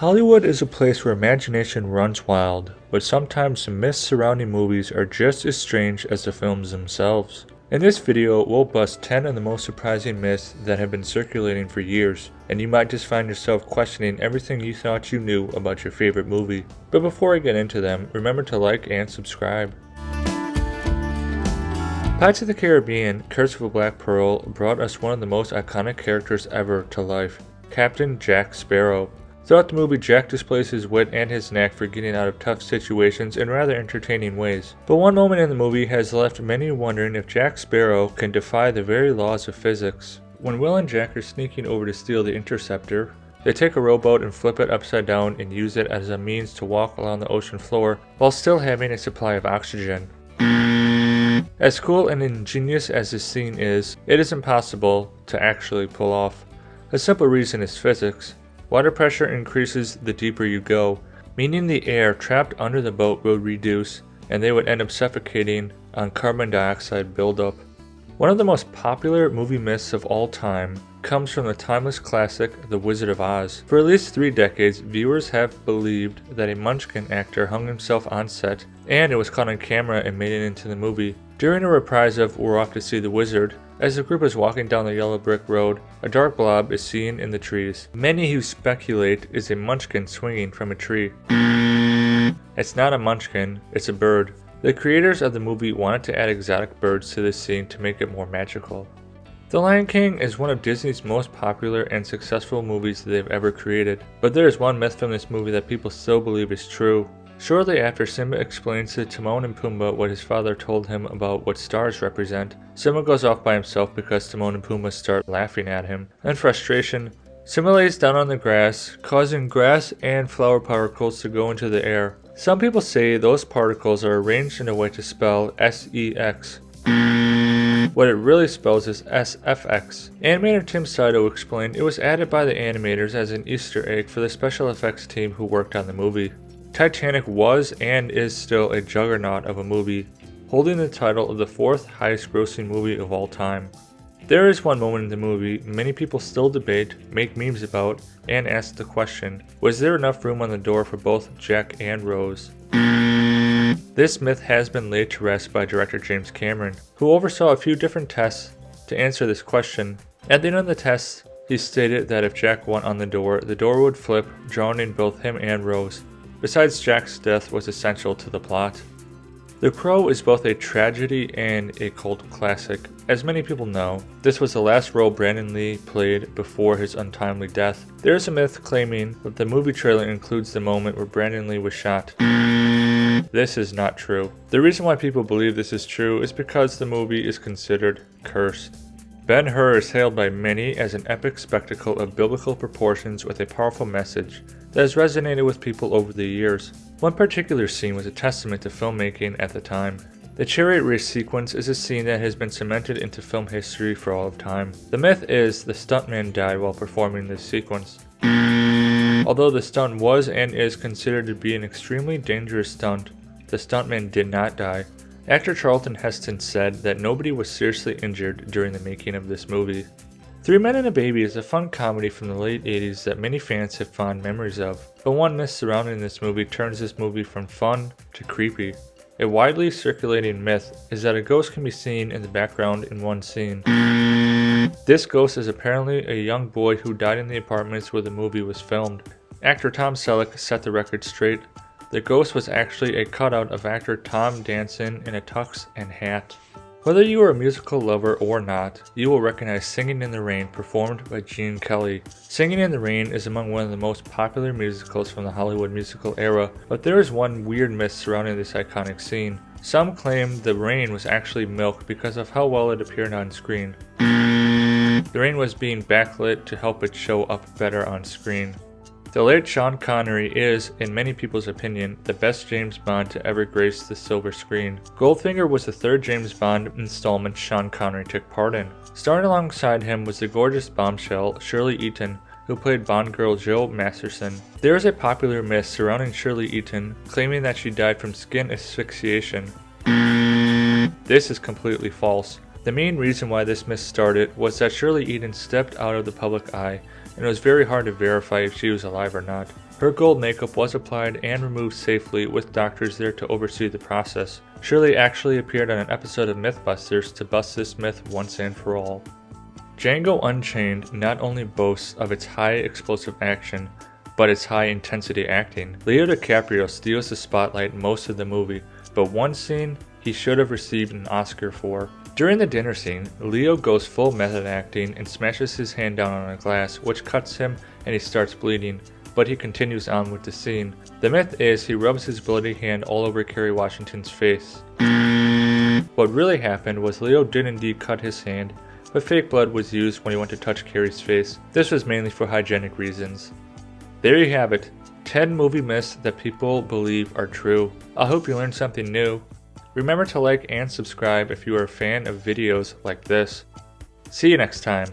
Hollywood is a place where imagination runs wild, but sometimes the myths surrounding movies are just as strange as the films themselves. In this video, we'll bust 10 of the most surprising myths that have been circulating for years, and you might just find yourself questioning everything you thought you knew about your favorite movie. But before I get into them, remember to like and subscribe. Pirates of the Caribbean: Curse of a Black Pearl brought us one of the most iconic characters ever to life, Captain Jack Sparrow. Throughout the movie, Jack displays his wit and his knack for getting out of tough situations in rather entertaining ways. But one moment in the movie has left many wondering if Jack Sparrow can defy the very laws of physics. When Will and Jack are sneaking over to steal the Interceptor, they take a rowboat and flip it upside down and use it as a means to walk along the ocean floor while still having a supply of oxygen. As cool and ingenious as this scene is, it is impossible to actually pull off. A simple reason is physics. Water pressure increases the deeper you go, meaning the air trapped under the boat will reduce, and they would end up suffocating on carbon dioxide buildup. One of the most popular movie myths of all time comes from the timeless classic The Wizard of Oz. For at least 3 decades, viewers have believed that a Munchkin actor hung himself on set, and it was caught on camera and made it into the movie. During a reprise of We're Off to See the Wizard, as the group is walking down the yellow brick road, a dark blob is seen in the trees. Many who speculate is a munchkin swinging from a tree. It's not a munchkin, it's a bird. The creators of the movie wanted to add exotic birds to this scene to make it more magical. The Lion King is one of Disney's most popular and successful movies that they've ever created, but there is one myth from this movie that people still believe is true. Shortly after Simba explains to Timon and Pumbaa what his father told him about what stars represent, Simba goes off by himself because Timon and Pumbaa start laughing at him. In frustration, Simba lays down on the grass, causing grass and flower particles to go into the air. Some people say those particles are arranged in a way to spell S-E-X. What it really spells is SFX. Animator Tim Saito explained it was added by the animators as an Easter egg for the special effects team who worked on the movie. Titanic was and is still a juggernaut of a movie, holding the title of the 4th highest grossing movie of all time. There is one moment in the movie many people still debate, make memes about, and ask the question, was there enough room on the door for both Jack and Rose? This myth has been laid to rest by director James Cameron, who oversaw a few different tests to answer this question. At the end of the test, he stated that if Jack went on the door would flip, drowning both him and Rose. Besides, Jack's death was essential to the plot. The Crow is both a tragedy and a cult classic. As many people know, this was the last role Brandon Lee played before his untimely death. There is a myth claiming that the movie trailer includes the moment where Brandon Lee was shot. This is not true. The reason why people believe this is true is because the movie is considered cursed. Ben-Hur is hailed by many as an epic spectacle of biblical proportions with a powerful message that has resonated with people over the years. One particular scene was a testament to filmmaking at the time. The chariot race sequence is a scene that has been cemented into film history for all of time. The myth is the stuntman died while performing this sequence. Although the stunt was and is considered to be an extremely dangerous stunt, the stuntman did not die. Actor Charlton Heston said that nobody was seriously injured during the making of this movie. Three Men and a Baby is a fun comedy from the late 80s that many fans have fond memories of, but one myth surrounding this movie turns this movie from fun to creepy. A widely circulating myth is that a ghost can be seen in the background in one scene. This ghost is apparently a young boy who died in the apartments where the movie was filmed. Actor Tom Selleck set the record straight. The ghost was actually a cutout of actor Tom Danson in a tux and hat. Whether you are a musical lover or not, you will recognize Singing in the Rain performed by Gene Kelly. Singing in the Rain is among one of the most popular musicals from the Hollywood musical era, but there is one weird myth surrounding this iconic scene. Some claim the rain was actually milk because of how well it appeared on screen. The rain was being backlit to help it show up better on screen. The late Sean Connery is, in many people's opinion, the best James Bond to ever grace the silver screen. Goldfinger was the 3rd James Bond installment Sean Connery took part in. Starring alongside him was the gorgeous bombshell Shirley Eaton, who played Bond girl Jo Masterson. There is a popular myth surrounding Shirley Eaton, claiming that she died from skin asphyxiation. This is completely false. The main reason why this myth started was that Shirley Eaton stepped out of the public eye and it was very hard to verify if she was alive or not. Her gold makeup was applied and removed safely with doctors there to oversee the process. Shirley actually appeared on an episode of Mythbusters to bust this myth once and for all. Django Unchained not only boasts of its high explosive action, but its high intensity acting. Leo DiCaprio steals the spotlight most of the movie, but one scene he should have received an Oscar for. During the dinner scene, Leo goes full method acting and smashes his hand down on a glass, which cuts him and he starts bleeding, but he continues on with the scene. The myth is he rubs his bloody hand all over Kerry Washington's face. What really happened was Leo did indeed cut his hand, but fake blood was used when he went to touch Kerry's face. This was mainly for hygienic reasons. There you have it, 10 movie myths that people believe are true. I hope you learned something new. Remember to like and subscribe if you are a fan of videos like this. See you next time.